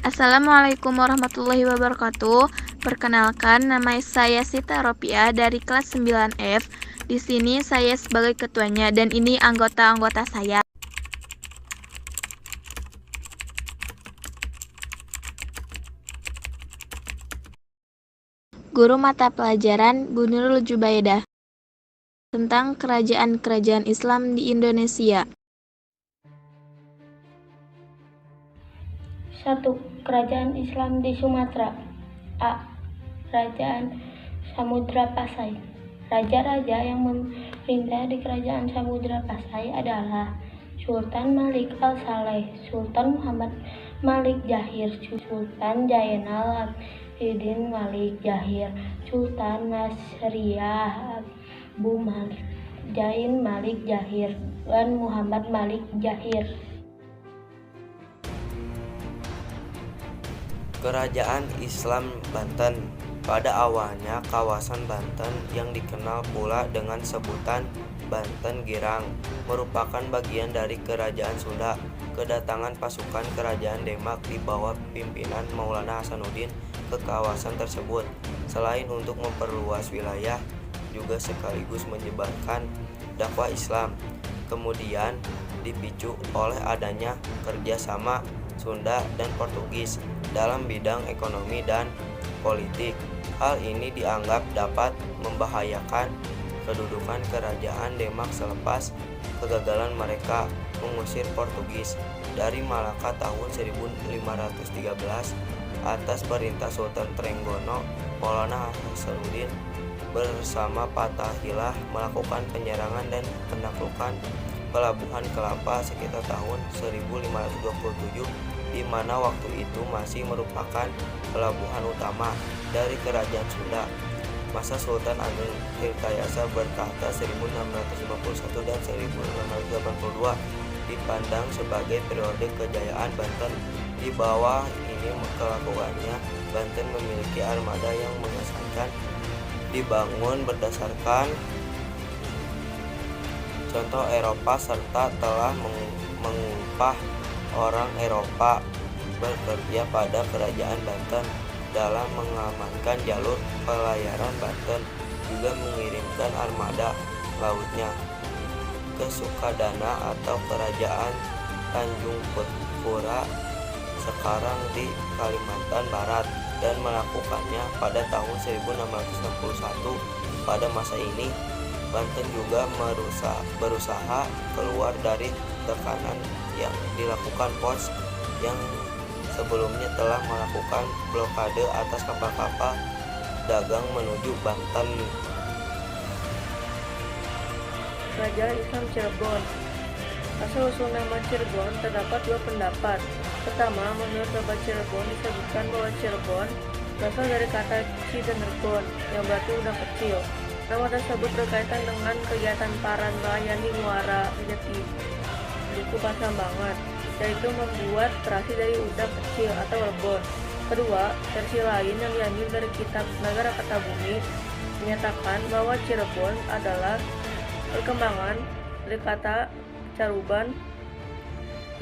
Assalamualaikum warahmatullahi wabarakatuh. Perkenalkan, nama saya Sita Ropia dari kelas 9F. Di sini saya sebagai ketuanya dan ini anggota-anggota saya. Guru mata pelajaran Bu Nurul Jubaidah tentang kerajaan-kerajaan Islam di Indonesia. 1. Kerajaan Islam di Sumatera. A. Kerajaan Samudra Pasai. Raja-raja yang memerintah di Kerajaan Samudra Pasai adalah Sultan Malik Al-Saleh, Sultan Muhammad Malik Jahir, Sultan Jainal Abidin Malik Jahir, Sultan Nasriyah Abu Jain Malik Jahir, dan Muhammad Malik Jahir. Kerajaan Islam Banten. Pada awalnya kawasan Banten yang dikenal pula dengan sebutan Banten Girang merupakan bagian dari Kerajaan Sunda. Kedatangan pasukan Kerajaan Demak di bawah pimpinan Maulana Hasanuddin ke kawasan tersebut selain untuk memperluas wilayah juga sekaligus menyebarkan dakwah Islam. Kemudian dipicu oleh adanya kerjasama Sunda dan Portugis dalam bidang ekonomi dan politik. Hal ini dianggap dapat membahayakan kedudukan Kerajaan Demak selepas kegagalan mereka mengusir Portugis dari Malaka tahun 1513 atas perintah Sultan Trenggono. Maulana Hasanuddin bersama Fatahillah melakukan penyerangan dan penaklukan Pelabuhan Kelapa sekitar tahun 1527, di mana waktu itu masih merupakan pelabuhan utama dari Kerajaan Sunda. Masa Sultan Agung Tirtayasa bertahta 1651 dan 1682 dipandang sebagai periode kejayaan Banten. Di bawah ini kelakuannya, Banten memiliki armada yang mengesankan, dibangun berdasarkan contoh Eropa serta telah mengupah orang Eropa bekerja pada Kerajaan Banten dalam mengamankan jalur pelayaran Banten, juga mengirimkan armada lautnya ke Sukadana atau Kerajaan Tanjung Pura sekarang di Kalimantan Barat dan melakukannya pada tahun 1661. Pada masa ini Banten juga berusaha keluar dari tekanan yang dilakukan Pos yang sebelumnya telah melakukan blokade atas kapal-kapal dagang menuju Banten. Kerajaan Islam Cirebon. Asal-usul nama Cirebon terdapat dua pendapat. Pertama, menurut Babat Cirebon disebutkan bahwa Cirebon berasal dari kata Cidenerbon yang berarti udang kecil. Nama tersebut berkaitan dengan kegiatan para nelayan di muara Jati, Duku Pasambangan, yaitu membuat terasi dari udang kecil atau lebon. Kedua, versi lain yang diambil dari kitab Nagara Kertabumi menyatakan bahwa Cirebon adalah perkembangan dari kata Caruban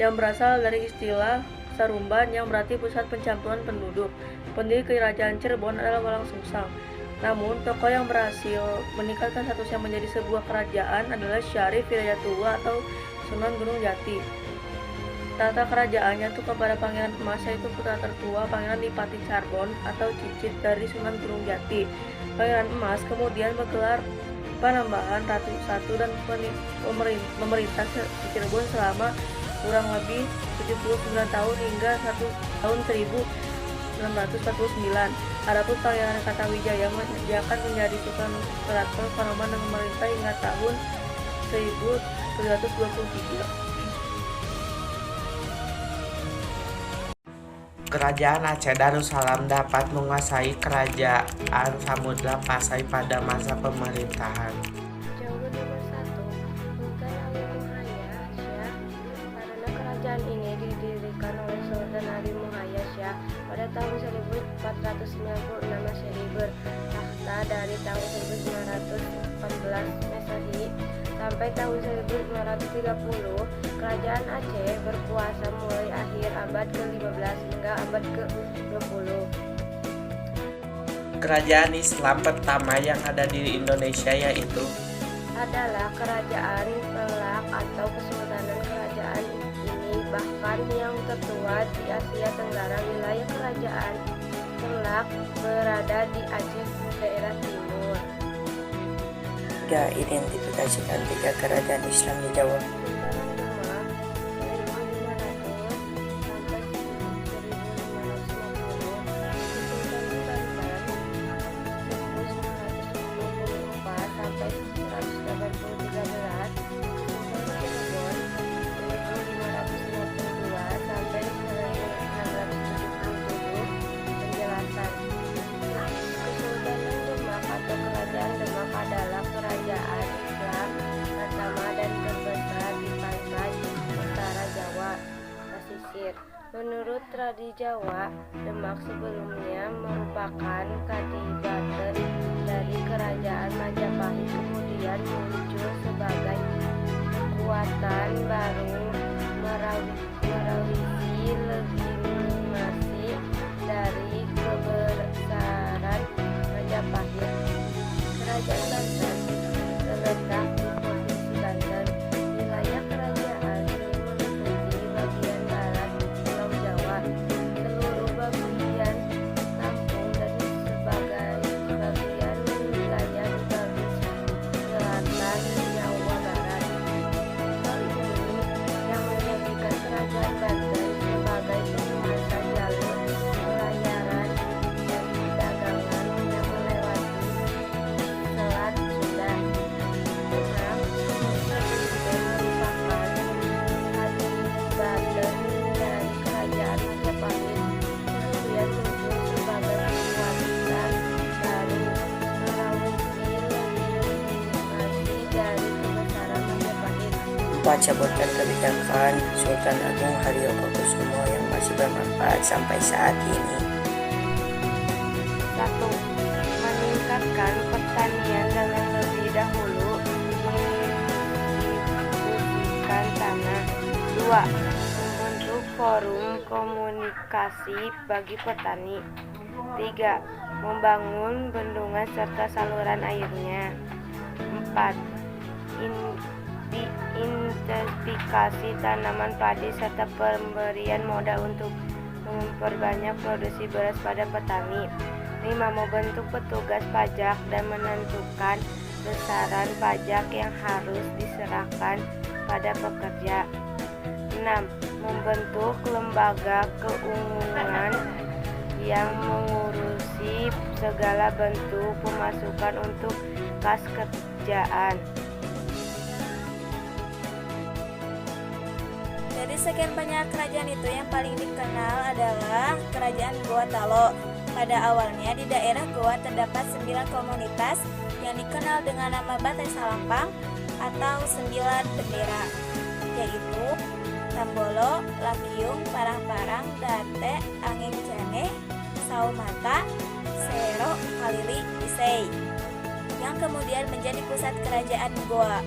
yang berasal dari istilah Sarumban yang berarti pusat pencampuran penduduk. Pendiri kerajaan Cirebon adalah Walang Sungsang. Namun, tokoh yang berhasil meningkatkan statusnya menjadi sebuah kerajaan adalah Syarif Hidayatullah atau Sunan Gunung Jati. Tata kerajaannya itu kepada Pangeran Emas, yaitu putra tertua Pangeran Dipati Carbon atau Cicit dari Sunan Gunung Jati. Pangeran Emas kemudian bergelar Panembahan Ratu I dan memerintah Cirebon selama kurang lebih 79 tahun hingga tahun 1649. Adapun Pangeran Kartawijaya diangkat menjadi Sultan Keraton Kanoman dan memerintah hingga tahun 1723. Kerajaan Aceh Darussalam dapat menguasai Kerajaan Samudra Pasai pada masa pemerintahan. Jawaban nomor 1, Sultan Ali Muhayya Syah. Karena kerajaan ini didirikan oleh Sultan Ali Muhayya Syah pada tahun 1496 Masehi, bertakhta dari tahun 1914 Masehi sampai tahun 1930. Kerajaan Aceh berkuasa mulai akhir abad ke-15 hingga abad ke-20. Kerajaan Islam pertama yang ada di Indonesia yaitu Adalah Kerajaan Pelak atau Kesultanan. Kerajaan ini bahkan yang tertua di Asia Tenggara. Wilayah Kerajaan Pelak berada di Aceh, daerah timur. Identifikasikan 3 kerajaan Islam di Jawa. Sultan Demak 1500 sampai 1550. Sultan Banten 1924 sampai 1113. Sultan Cirebon 1552 sampai 1677. Penjelasan. Kesultanan Demak atau Kerajaan Demak adalah kerajaan Islam pertama dan terbesar di pantai utara Jawa pesisir. Menurut tradisi Jawa, Demak sebelumnya merupakan kadipaten dari Kerajaan Majapahit, kemudian muncul sebagai kekuatan baru merawisi legitimasi dari kebesaran Majapahit. Kerajaan Banten terletak di Provinsi Banten. Wilayah kerajaan ini meliputi bagian barat Pulau Jawa, seluruh bagian Lampung, dan sebagai bagian wilayah di bagian selatan Jawa Barat. Hal ini yang menjadikan Kerajaan Banten sebagai penguasa jalur pelayaran dan perdagangan yang melewati Selat Sunda. Demak sebelumnya merupakan kadipaten dari Kerajaan Majapahit, kemudian muncul sebagai kekuatan baru merawisi legitimasi dari kebesaran Majapahit. 4. Sebutkan kebijakan Sultan Agung Haryokusumo yang masih bermanfaat sampai saat ini. 1. Meningkatkan pertanian dengan lebih dahulu mendistribusikan tanah. 2. Membentuk forum komunikasi bagi petani. 3. Membangun bendungan serta saluran airnya. 4. Intensifikasi tanaman padi serta pemberian modal untuk memperbanyak produksi beras pada petani. 5. Membentuk petugas pajak dan menentukan besaran pajak yang harus diserahkan pada pekerja. 6. Membentuk lembaga keuangan yang mengurusi segala bentuk pemasukan untuk kas kerjaan. Dari sekian banyak kerajaan itu, yang paling dikenal adalah Kerajaan Goa Talo. Pada awalnya di daerah Goa terdapat 9 komunitas yang dikenal dengan nama Batai Salampang atau 9 bendera, yaitu Tambolo, Lakiung, Parang-Parang, Date, Anging Jane, Saumata, Sero, Kalili, Isei, yang kemudian menjadi pusat kerajaan Goa.